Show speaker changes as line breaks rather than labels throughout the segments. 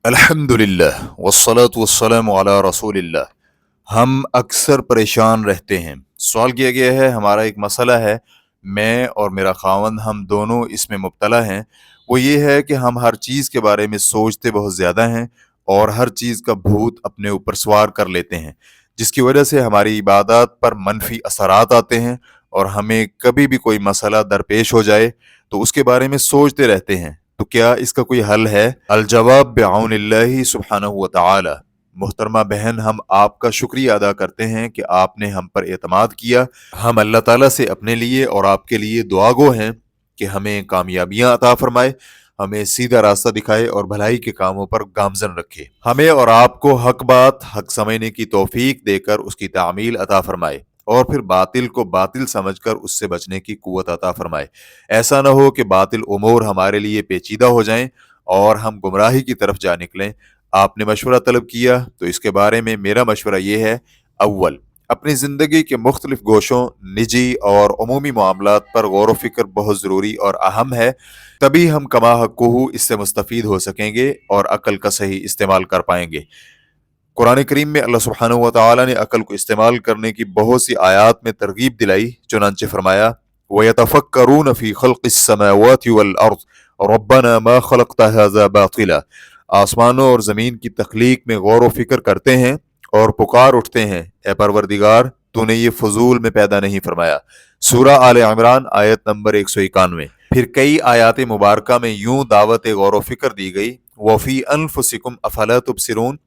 अल्हम्दुलिल्लाह वस्सलातु वस्सलामु अला रसूलिल्लाह। हम अक्सर परेशान रहते हैं। सवाल किया गया है, हमारा एक मसला है, मैं और मेरा खावंद हम दोनों इसमें मुब्तला हैं। वो ये है कि हम हर चीज़ के बारे में सोचते बहुत ज़्यादा हैं और हर चीज़ का भूत अपने ऊपर सवार कर लेते हैं, जिसकी वजह से हमारी इबादत पर मनफी असरात आते हैं और हमें कभी भी कोई मसला दरपेश हो जाए तो उसके बारे में सोचते रहते हैं। तो क्या इसका कोई हल है? अल-जवाब बिआउनिल्लाहि सुब्हानहु व तआला। मोहतरमा बहन, हम आपका शुक्रिया अदा करते हैं कि आपने हम पर एतमाद किया। हम अल्लाह ताला से अपने लिए और आपके लिए दुआगो हैं कि हमें कामयाबियां अता फरमाए, हमें सीधा रास्ता दिखाए और भलाई के कामों पर गामजन रखे। हमें और आपको हक बात हक समझने की तौफीक देकर उसकी तामील अता फरमाए और फिर बातिल को बातिल समझकर उससे बचने की कुव्वत अता फरमाए। ऐसा न हो कि बातिल उमूर हमारे लिए पेचीदा हो जाएं और हम गुमराही की तरफ जा निकलें। आपने मशवरा तलब किया तो इसके बारे में मेरा मशवरा ये है, अव्वल, अपनी ज़िंदगी के मुख्तलिफ गोशों, निजी और उमूमी मामलात पर गौर व फिक्र बहुत ज़रूरी और अहम है। तभी हम कमा हक़्क़ुहू इससे मुस्तफ़ीद हो सकेंगे और अक्ल का सही इस्तेमाल कर पाएंगे। कुरान करीम में अल्लाह सुब्हानहु व तआला ने अक्ल को इस्तेमाल करने की बहुत सी आयात में तरगीब दिलाई। चुनांचे फरमाया, वयतफक्करून फ़ी ख़ल्क़िस समावाति वल अर्ज़ रब्बना मा ख़लक़्त हाज़ा बातिला। आसमानों और ज़मीन की तख्लीक में गौर व फिक्र करते हैं और पुकार उठते हैं, ए परवरदिगार, तूने ये फजूल में पैदा नहीं फरमाया। सूरा आले इमरान आयत नंबर 191। फिर कई आयात मुबारका में यूं दावत गौर व फिक्र दी गई, वफ़ी अनफुसिकुम अफला तुबसिरून,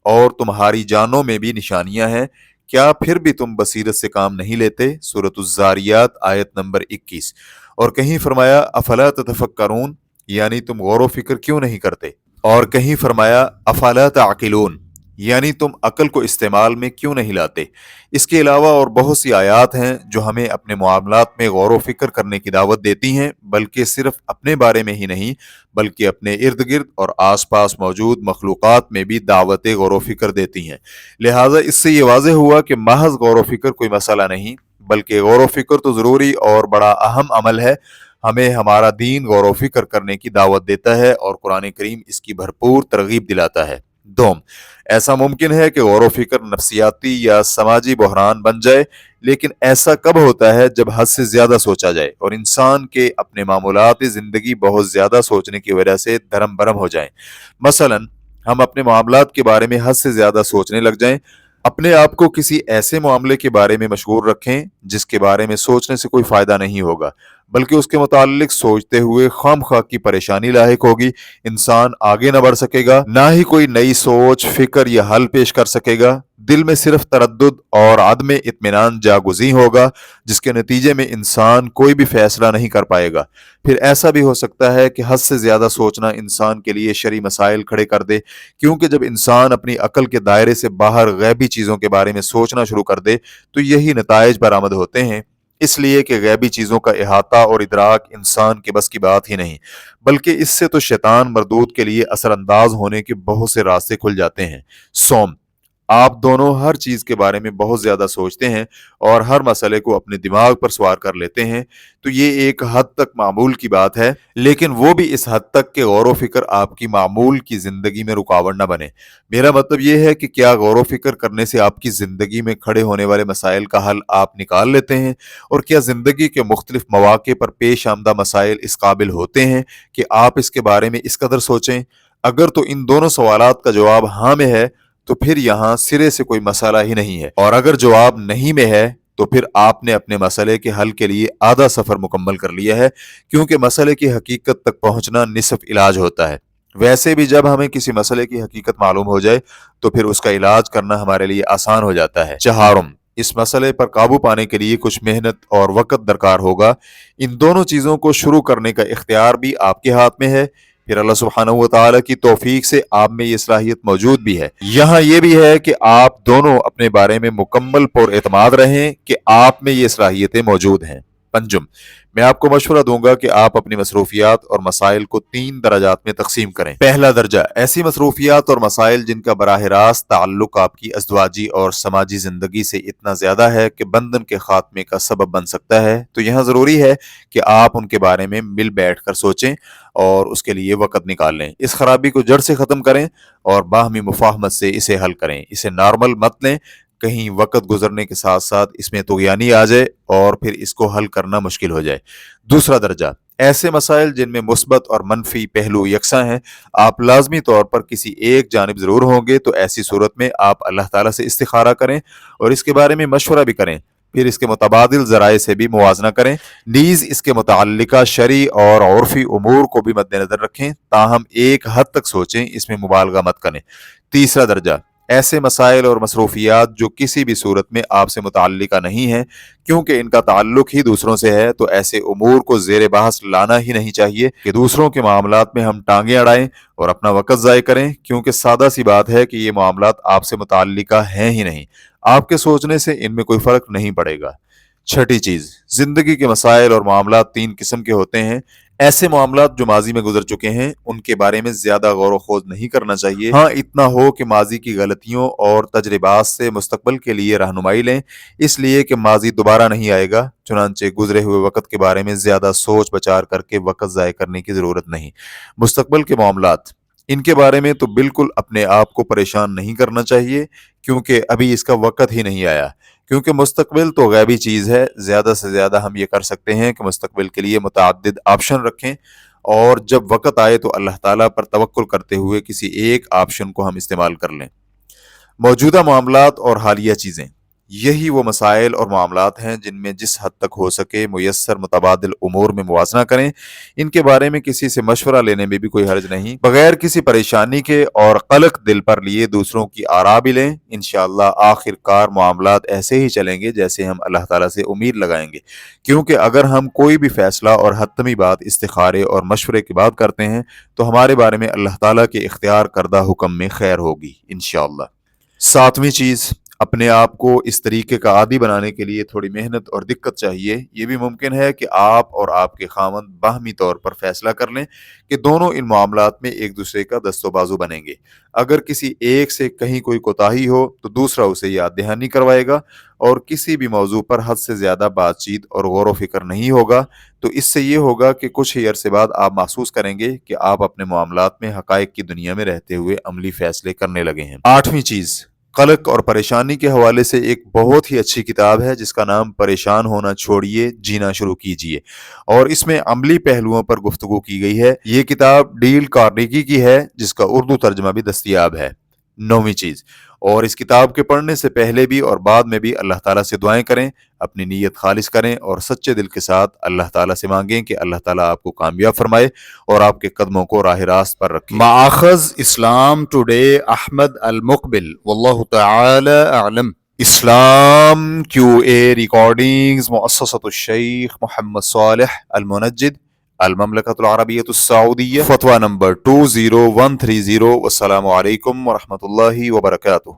और तुम्हारी जानों में भी निशानियां हैं, क्या फिर भी तुम बसीरत से काम नहीं लेते। सूरतुज़्ज़ारियात आयत नंबर 21। और कहीं फरमाया अफला ततफक्करून, यानी तुम गौर व फिक्र क्यों नहीं करते। और कहीं फरमाया अफला ताक़िलून, यानी तुम अक्ल को इस्तेमाल में क्यों नहीं लाते। इसके अलावा और बहुत सी आयात हैं जो हमें अपने मामलात में गौर व फिक्र करने की दावत देती हैं, बल्कि सिर्फ अपने बारे में ही नहीं बल्कि अपने इर्द गिर्द और आस पास मौजूद मखलूक़ात में भी दावत गौर व फिक्र देती हैं। लिहाजा इससे ये वाज़ेह हुआ कि महज गौर व फिक्र कोई मसला नहीं, बल्कि गौर व फिक्र तो ज़रूरी और बड़ा अहम अमल है। हमें हमारा दीन गौर व फिक्र करने की दावत देता है और कुरान करीम इसकी भरपूर तरगीब दिलाता है। दोम, ऐसा मुमकिन है कि गौर व फिक्र नफ्सियाती या समाजी बहरान बन जाए, लेकिन ऐसा कब होता है जब हद से ज़्यादा सोचा जाए और इंसान के अपने मामूलाती ज़िंदगी बहुत ज़्यादा सोचने की वजह से धर्म भरम हो जाएं। मसलन, हम अपने मामलात के बारे में हद से ज़्यादा सोचने लग जाएं। अपने आप को किसी ऐसे मामले के बारे में मशगूल रखें जिसके बारे में सोचने से कोई फ़ायदा नहीं होगा, बल्कि उसके मुताल्लिक सोचते हुए खामखा की परेशानी लाहिक होगी। इंसान आगे न बढ़ सकेगा, ना ही कोई नई सोच, फिक्र या हल पेश कर सकेगा। दिल में सिर्फ तरद्दुद और आदम इत्मीनान जागुज़ी होगा, जिसके नतीजे में इंसान कोई भी फैसला नहीं कर पाएगा। फिर ऐसा भी हो सकता है कि हद से ज़्यादा सोचना इंसान के लिए शरई मसाइल खड़े कर दे, क्योंकि जब इंसान अपनी अकल के दायरे से बाहर गैबी चीज़ों के बारे में सोचना शुरू कर दे तो यही नताइज बरामद होते हैं। इसलिए कि गैबी चीज़ों का इहाता और इदराक इंसान के बस की बात ही नहीं, बल्कि इससे तो शैतान मरदूद के लिए असरअंदाज होने के बहुत से रास्ते खुल जाते हैं। सोम, आप दोनों हर चीज़ के बारे में बहुत ज़्यादा सोचते हैं और हर मसले को अपने दिमाग पर सवार कर लेते हैं, तो ये एक हद तक मामूल की बात है, लेकिन वो भी इस हद तक कि गौर व फिक्र आपकी मामूल की ज़िंदगी में रुकावट न बने। मेरा मतलब ये है कि क्या गौर व फिक्र करने से आपकी ज़िंदगी में खड़े होने वाले मसाइल का हल आप निकाल लेते हैं, और क्या ज़िंदगी के मुख्तलिफ मौक़े पर पेश आमदा मसाइल इस काबिल होते हैं कि आप इसके बारे में इस कदर सोचें। अगर तो इन दोनों सवालात का जवाब हाँ में है तो फिर यहाँ सिरे से कोई मसला ही नहीं है, और अगर जवाब नहीं में है तो फिर आपने अपने मसले के हल के लिए आधा सफ़र मुकम्मल कर लिया है, क्योंकि मसले की हकीकत तक पहुँचना निसफ इलाज होता है। वैसे भी जब हमें किसी मसले की हकीकत मालूम हो जाए तो फिर उसका इलाज करना हमारे लिए आसान हो जाता है। चहारुम, इस मसले पर काबू पाने के लिए कुछ मेहनत और वक़्त दरकार होगा। इन दोनों चीज़ों को शुरू करने का इख्तियार भी आपके हाथ में है। फिर अल्लाह सुब्हानहु व तआला की तौफीक से आप में ये सलाहियत मौजूद भी है। यहाँ ये भी है कि आप दोनों अपने बारे में मुकम्मल पुरएतमाद रहें कि आप में ये सलाहियतें मौजूद हैं। پنجم، میں آپ کو مشورہ دوں گا کہ آپ اپنی مصروفیات اور مسائل کو 3 درجات میں تقسیم کریں۔ پہلا درجہ، ایسی مصروفیات اور مسائل جن کا براہ راست تعلق آپ کی ازدواجی اور سماجی زندگی سے اتنا زیادہ ہے کہ بندھن کے خاتمے کا سبب بن سکتا ہے، تو یہاں ضروری ہے کہ آپ ان کے بارے میں مل بیٹھ کر سوچیں اور اس کے لیے وقت نکال لیں۔ اس خرابی کو جڑ سے ختم کریں اور باہمی مفاہمت سے اسے حل کریں۔ اسے نارمل مت لیں، کہیں وقت گزرنے کے ساتھ ساتھ اس میں طغیانی آ جائے اور پھر اس کو حل کرنا مشکل ہو جائے۔ دوسرا درجہ، ایسے مسائل جن میں مثبت اور منفی پہلو یکساں ہیں، آپ لازمی طور پر کسی ایک جانب ضرور ہوں گے، تو ایسی صورت میں آپ اللہ تعالیٰ سے استخارہ کریں اور اس کے بارے میں مشورہ بھی کریں، پھر اس کے متبادل ذرائع سے بھی موازنہ کریں، نیز اس کے متعلقہ شرعی اور عرفی امور کو بھی مد نظر رکھیں، تاہم ایک حد تک سوچیں، اس میں مبالغہ مت کریں۔ تیسرا درجہ، ایسے مسائل اور مصروفیات جو کسی بھی صورت میں آپ سے متعلقہ نہیں ہیں کیونکہ ان کا تعلق ہی دوسروں سے ہے، تو ایسے امور کو زیر بحث لانا ہی نہیں چاہیے کہ دوسروں کے معاملات میں ہم ٹانگیں اڑائیں اور اپنا وقت ضائع کریں، کیونکہ سادہ سی بات ہے کہ یہ معاملات آپ سے متعلقہ ہیں ہی نہیں، آپ کے سوچنے سے ان میں کوئی فرق نہیں پڑے گا۔ چھٹی چیز، زندگی کے مسائل اور معاملات 3 قسم کے ہوتے ہیں۔ ایسے معاملات جو ماضی میں گزر چکے ہیں ان کے بارے میں زیادہ غور و خوض نہیں کرنا چاہیے، ہاں اتنا ہو کہ ماضی کی غلطیوں اور تجربات سے مستقبل کے لیے رہنمائی لیں، اس لیے کہ ماضی دوبارہ نہیں آئے گا، چنانچہ گزرے ہوئے وقت کے بارے میں زیادہ سوچ بچار کر کے وقت ضائع کرنے کی ضرورت نہیں۔ مستقبل کے معاملات، ان کے بارے میں تو بالکل اپنے آپ کو پریشان نہیں کرنا چاہیے کیونکہ ابھی اس کا وقت ہی نہیں آیا، کیونکہ مستقبل تو غیبی چیز ہے۔ زیادہ سے زیادہ ہم یہ کر سکتے ہیں کہ مستقبل کے لیے متعدد آپشن رکھیں اور جب وقت آئے تو اللہ تعالیٰ پر توکل کرتے ہوئے کسی ایک آپشن کو ہم استعمال کر لیں۔ موجودہ معاملات اور حالیہ چیزیں، یہی وہ مسائل اور معاملات ہیں جن میں جس حد تک ہو سکے میسر متبادل امور میں موازنہ کریں، ان کے بارے میں کسی سے مشورہ لینے میں بھی کوئی حرج نہیں، بغیر کسی پریشانی کے اور قلق دل پر لیے دوسروں کی آراء بھی لیں، انشاءاللہ آخر کار معاملات ایسے ہی چلیں گے جیسے ہم اللہ تعالیٰ سے امید لگائیں گے، کیونکہ اگر ہم کوئی بھی فیصلہ اور حتمی بات استخارے اور مشورے کے بعد کرتے ہیں تو ہمارے بارے میں اللہ تعالیٰ کے اختیار کردہ حکم میں خیر ہوگی انشاءاللہ۔ 7ویں چیز، اپنے آپ کو اس طریقے کا عادی بنانے کے لیے تھوڑی محنت اور دقت چاہیے۔ یہ بھی ممکن ہے کہ آپ اور آپ کے خاوند باہمی طور پر فیصلہ کر لیں کہ دونوں ان معاملات میں ایک دوسرے کا دست و بازو بنیں گے۔ اگر کسی ایک سے کہیں کوئی کوتاہی ہو تو دوسرا اسے یاد دہانی کروائے گا، اور کسی بھی موضوع پر حد سے زیادہ بات چیت اور غور و فکر نہیں ہوگا تو اس سے یہ ہوگا کہ کچھ ہی عرصے بعد آپ محسوس کریں گے کہ آپ اپنے معاملات میں حقائق کی دنیا میں رہتے ہوئے عملی فیصلے کرنے لگے ہیں۔ 8ویں چیز، قلق اور پریشانی کے حوالے سے ایک بہت ہی اچھی کتاب ہے جس کا نام پریشان ہونا چھوڑیے جینا شروع کیجیے، اور اس میں عملی پہلوؤں پر گفتگو کی گئی ہے۔ یہ کتاب ڈیل کارنیگی کی ہے جس کا اردو ترجمہ بھی دستیاب ہے۔ 9ویں چیز، اور اس کتاب کے پڑھنے سے پہلے بھی اور بعد میں بھی اللہ تعالیٰ سے دعائیں کریں، اپنی نیت خالص کریں اور سچے دل کے ساتھ اللہ تعالیٰ سے مانگیں کہ اللہ تعالیٰ آپ کو کامیاب فرمائے اور آپ کے قدموں کو راہ راست پر رکھے۔ ماخذ اسلام ٹوڈے، احمد المقبل، واللہ تعالی اعلم۔ اسلام کیو اے ریکارڈنگز، مؤسسۃ الشیخ محمد صالح المنجد، المملکۃ العربیۃ السعودیہ، فتویٰ نمبر 20130۔ والسلام علیکم ورحمۃ اللہ وبرکاتہ۔